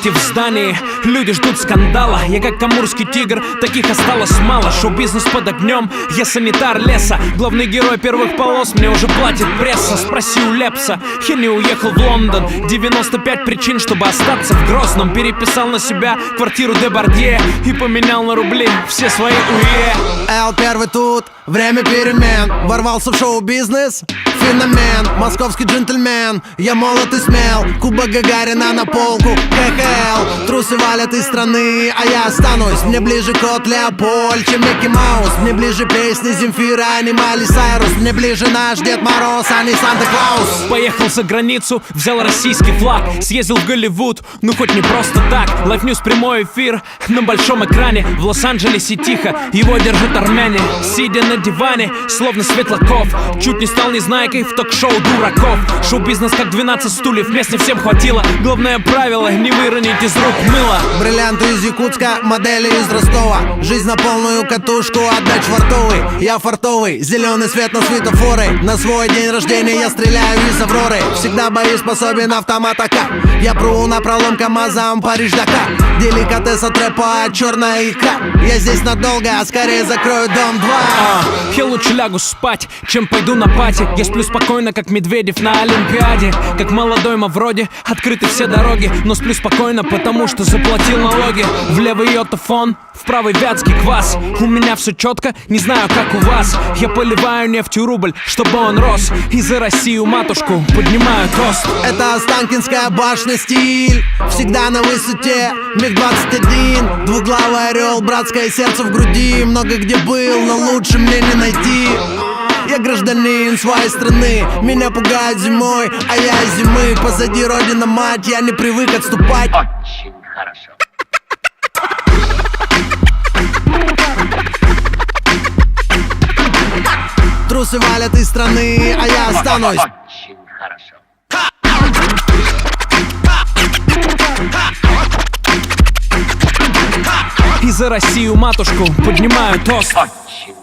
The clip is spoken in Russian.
граффити в здании, люди ждут скандала. Я как амурский тигр, таких осталось мало. Шоу-бизнес под огнем, я санитар леса. Главный герой первых полос, мне уже платит пресса. Спроси у Лепса, я не уехал в Лондон. 95 причин, чтобы остаться в Грозном. Переписал на себя квартиру Депардье и поменял на рубли все свои УЕ. Эл первый тут, время перемен. Ворвался в шоу-бизнес, феномен. Московский джентльмен, я молод и смел. Кубок Гагарина на полку, КХЛ. Трусы валят из страны, а я останусь. Мне ближе кот Леопольд, чем Микки Маус. Мне ближе песни Земфира, а не Майли Сайрус. Мне ближе наш Дед Мороз, а не Санта-Клаус. Поехал за границу, взял российский флаг. Съездил в Голливуд, ну хоть не просто так. Live News прямой эфир на большом экране. В Лос-Анджелесе тихо, его держат армяне. Сидя на диване, словно Светлаков. Чуть не стал незнайкой в ток-шоу дураков. Шоу-бизнес как 12 стульев, мест не всем хватило. Главное правило, не выронить из рук мыло. Бриллианты из Якутска, модели из Ростова. Жизнь на полную катушку, отдать швартовый. Я фартовый, зеленый свет на светофоры. На свой день рождения я стреляю из Авроры. Всегда боеспособен автомат АК. Я пру на пролом КамАЗом Париж-Дакар. Деликатес от рэпа, черная икра. Я здесь надолго, а скорее закрою дом 2. Я лучше лягу спать, чем пойду на пати. Я сплю спокойно, как Медведев на Олимпиаде. Как молодой Мавроди, открыты все дороги. Но сплю спокойно, потому что заплатил налоги. В левый йотафон, в правый вятский квас. У меня все четко, не знаю как у вас. Я поливаю нефтью рубль, чтобы он рос. И за Россию матушку поднимаю тост. Это Останкинская башня, стиль всегда на высоте. МиГ-21, двуглавый орел, братское сердце в груди. Много где был, но лучше мне не найти. Я гражданин своей страны, меня пугает зимой, а я из зимы. Позади родина мать, я не привык отступать. Очень хорошо. Трусы валят из страны, а я останусь. Очень хорошо. И за Россию матушку поднимаю тост. Очень